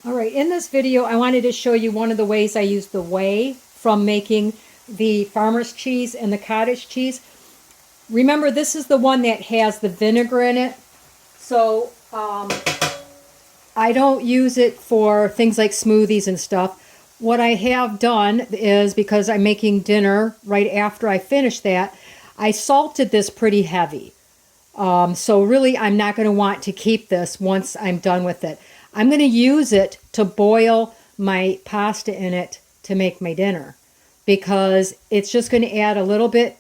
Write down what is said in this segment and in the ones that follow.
All right, in this video, I wanted to show you one of the ways I use the whey from making the farmer's cheese and the cottage cheese. Remember, this is the one that has the vinegar in it. So I don't use it for things like smoothies and stuff. What I have done is, because I'm making dinner right after I finish that, I salted this pretty heavy. So really, I'm not going to want to keep this once I'm done with it. I'm going to use it to boil my pasta in it to make my dinner, because it's just going to add a little bit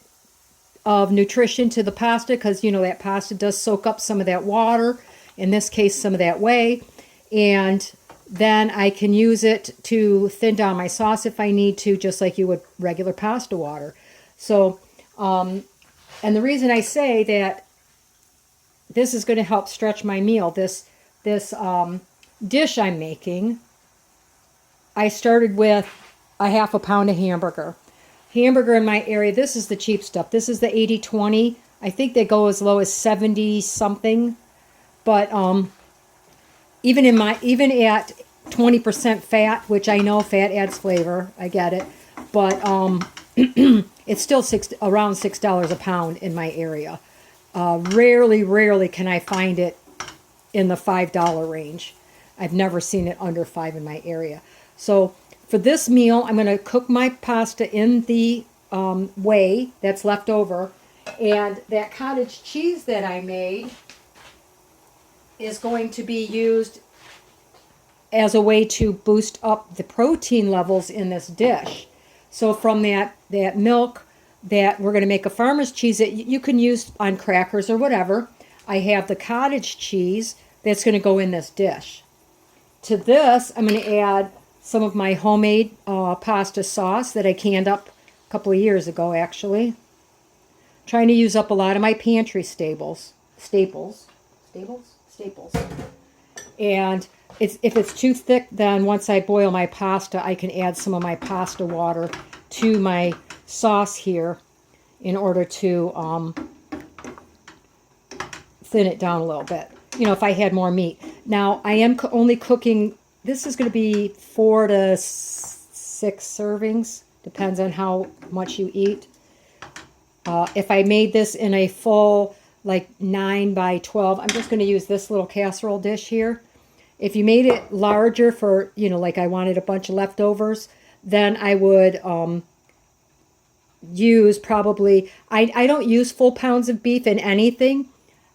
of nutrition to the pasta, because you know that pasta does soak up some of that water, in this case some of that whey, and then I can use it to thin down my sauce if I need to, just like you would regular pasta water. So and the reason I say that this is going to help stretch my meal, this dish I'm making, I started with a half a pound of hamburger. Hamburger in my area, this is the cheap stuff. This is the 80/20. I think they go as low as 70 something. But even at 20% fat, which I know fat adds flavor, I get it. But it's still around $6 a pound in my area. Rarely can I find it in the $5 range. I've never seen it under $5 in my area. So for this meal, I'm going to cook my pasta in the whey that's left over. And that cottage cheese that I made is going to be used as a way to boost up the protein levels in this dish. So from that milk that we're going to make a farmer's cheese that you can use on crackers or whatever, I have the cottage cheese that's going to go in this dish. To this, I'm going to add some of my homemade pasta sauce that I canned up a couple of years ago, actually. Trying to use up a lot of my pantry staples. And if it's too thick, then once I boil my pasta, I can add some of my pasta water to my sauce here in order to thin it down a little bit. You know, if I had more meat. Now, I am only cooking, this is going to be 4 to 6 servings. Depends on how much you eat. If I made this in a full, like 9 by 12, I'm just going to use this little casserole dish here. If you made it larger for, you know, like I wanted a bunch of leftovers, then I would use probably, I don't use full pounds of beef in anything.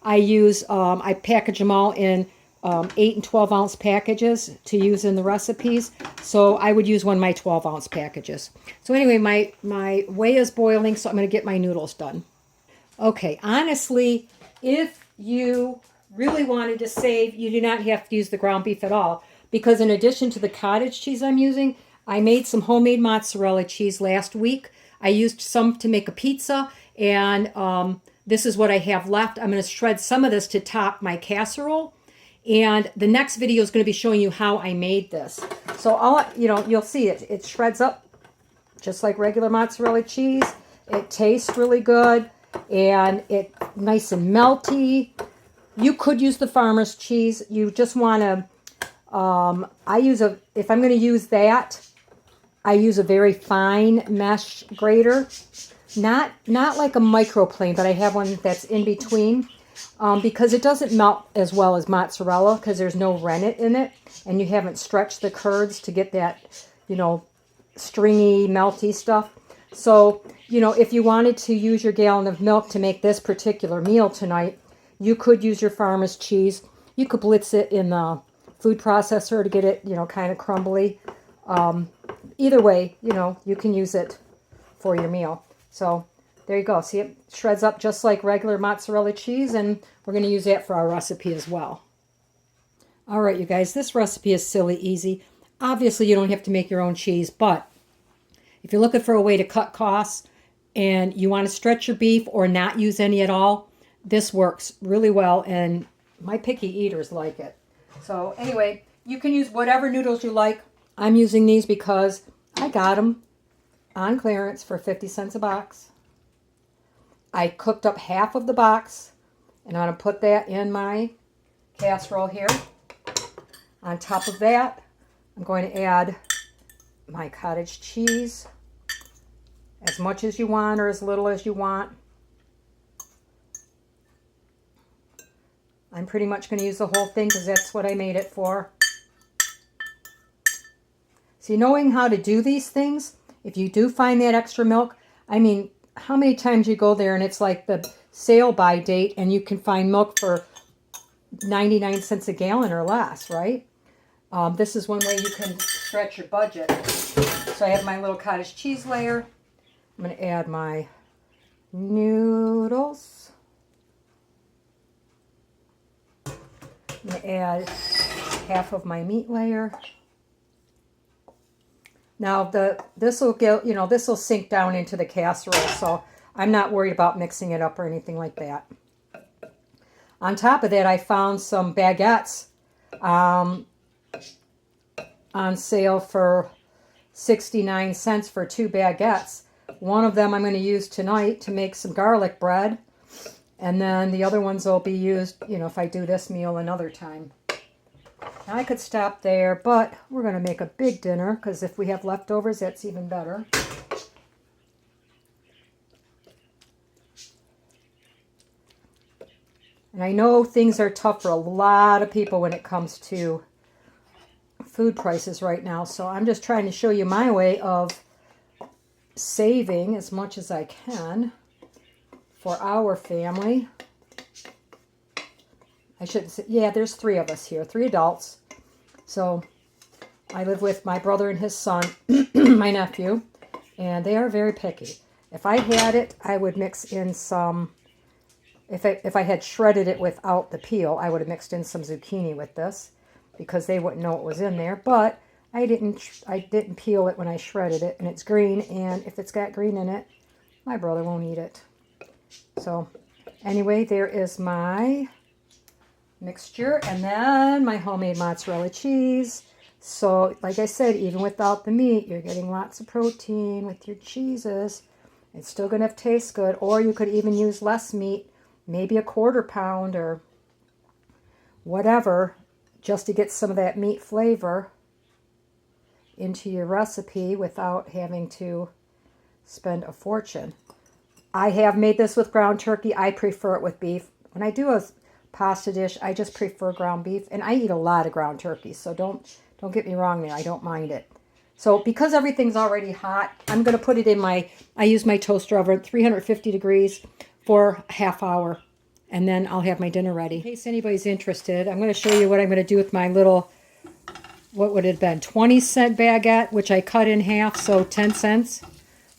I package them all in 8 and 12 ounce packages to use in the recipes. So I would use one of my 12 ounce packages. So anyway, my whey is boiling, so I'm going to get my noodles done. Okay, honestly, if you really wanted to save, you do not have to use the ground beef at all, because in addition to the cottage cheese I'm using, I made some homemade mozzarella cheese last week. I used some to make a pizza, and this is what I have left. I'm going to shred some of this to top my casserole, and the next video is going to be showing you how I made this. So you'll see it shreds up just like regular mozzarella cheese. It tastes really good, and it's nice and melty. You could use the farmer's cheese. You just want to, if I'm going to use that, I use a very fine mesh grater. Not like a microplane, but I have one that's in between, because it doesn't melt as well as mozzarella, because there's no rennet in it, and you haven't stretched the curds to get that, you know, stringy, melty stuff. So, you know, if you wanted to use your gallon of milk to make this particular meal tonight, you could use your farmer's cheese. You could blitz it in the food processor to get it, you know, kind of crumbly. Either way, you know, you can use it for your meal. So there you go. See, it shreds up just like regular mozzarella cheese, and we're going to use that for our recipe as well. All right, you guys, this recipe is silly easy. Obviously, you don't have to make your own cheese, but if you're looking for a way to cut costs and you want to stretch your beef or not use any at all, this works really well, and my picky eaters like it. So anyway, you can use whatever noodles you like. I'm using these because I got them on clearance for 50 cents a box. I cooked up half of the box, and I'm going to put that in my casserole here. On top of that, I'm going to add my cottage cheese, as much as you want or as little as you want. I'm pretty much going to use the whole thing because that's what I made it for. See, knowing how to do these things, if you do find that extra milk, I mean, how many times you go there and it's like the sale by date and you can find milk for 99 cents a gallon or less, right? This is one way you can stretch your budget. So I have my little cottage cheese layer. I'm going to add my noodles. I'm going to add half of my meat layer. Now this will get, this will sink down into the casserole, so I'm not worried about mixing it up or anything like that. On top of that, I found some baguettes on sale for 69 cents for 2 baguettes. One of them I'm going to use tonight to make some garlic bread, and then the other ones will be used, if I do this meal another time. Now I could stop there, but we're going to make a big dinner because if we have leftovers, that's even better. And I know things are tough for a lot of people when it comes to food prices right now, so I'm just trying to show you my way of saving as much as I can for our family. I shouldn't say, yeah, there's 3 of us here, 3 adults. So I live with my brother and his son, my nephew, and they are very picky. If I had it, I would mix in some, if I had shredded it without the peel, I would have mixed in some zucchini with this because they wouldn't know what was in there. But I didn't peel it when I shredded it, and it's green, and if it's got green in it, my brother won't eat it. So anyway, there is my mixture, and then my homemade mozzarella cheese. So like I said, even without the meat, you're getting lots of protein with your cheeses. It's still going to taste good, or you could even use less meat, maybe a 1/4 pound or whatever, just to get some of that meat flavor into your recipe without having to spend a fortune. I have made this with ground turkey. I prefer it with beef. When I do a pasta dish, I just prefer ground beef, and I eat a lot of ground turkey, so don't get me wrong there. I don't mind it. So because everything's already hot, I'm going to put it in I use my toaster oven, 350 degrees for a half hour, and then I'll have my dinner ready. In case anybody's interested, I'm going to show you what I'm going to do with my little, what would it have been, 20-cent baguette, which I cut in half, so 10 cents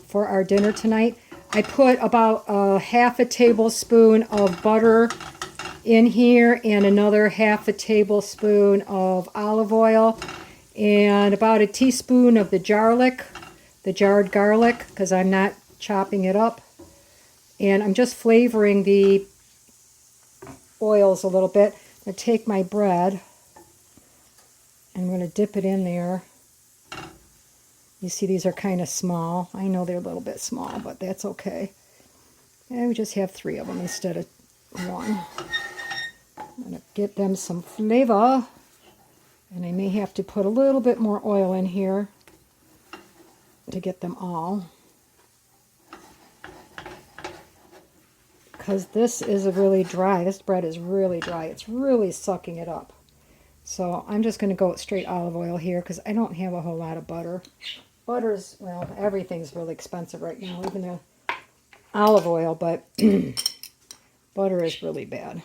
for our dinner tonight. I put about a half a tablespoon of butter in here and another half a tablespoon of olive oil and about a teaspoon of the jarred garlic, because I'm not chopping it up. And I'm just flavoring the oils a little bit. I'm going to take my bread and I'm going to dip it in there. You see these are kind of small. I know they're a little bit small, but that's okay. And we just have 3 of them instead of 1. I'm going to get them some flavor, and I may have to put a little bit more oil in here to get them all, because this is really dry. This bread is really dry. It's really sucking it up. So I'm just going to go with straight olive oil here because I don't have a whole lot of butter. Butter's, well, everything's really expensive right now, even the olive oil, but butter is really bad.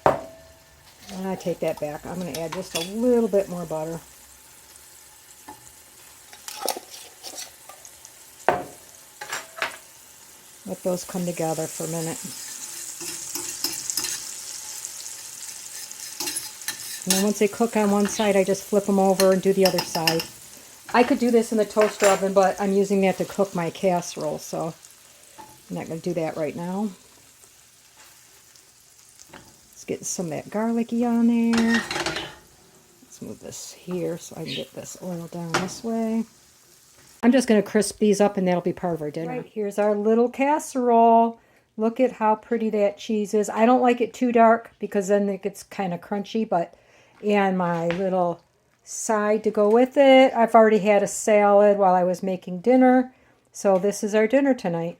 And I take that back. I'm going to add just a little bit more butter. Let those come together for a minute. And then once they cook on one side, I just flip them over and do the other side. I could do this in the toaster oven, but I'm using that to cook my casserole, so I'm not going to do that right now. Let's get some of that garlicky on there. Let's move this here so I can get this oil down this way. I'm just going to crisp these up, and that'll be part of our dinner. Right, here's our little casserole. Look at how pretty that cheese is. I don't like it too dark because then it gets kind of crunchy, and my little side to go with it. I've already had a salad while I was making dinner. So this is our dinner tonight.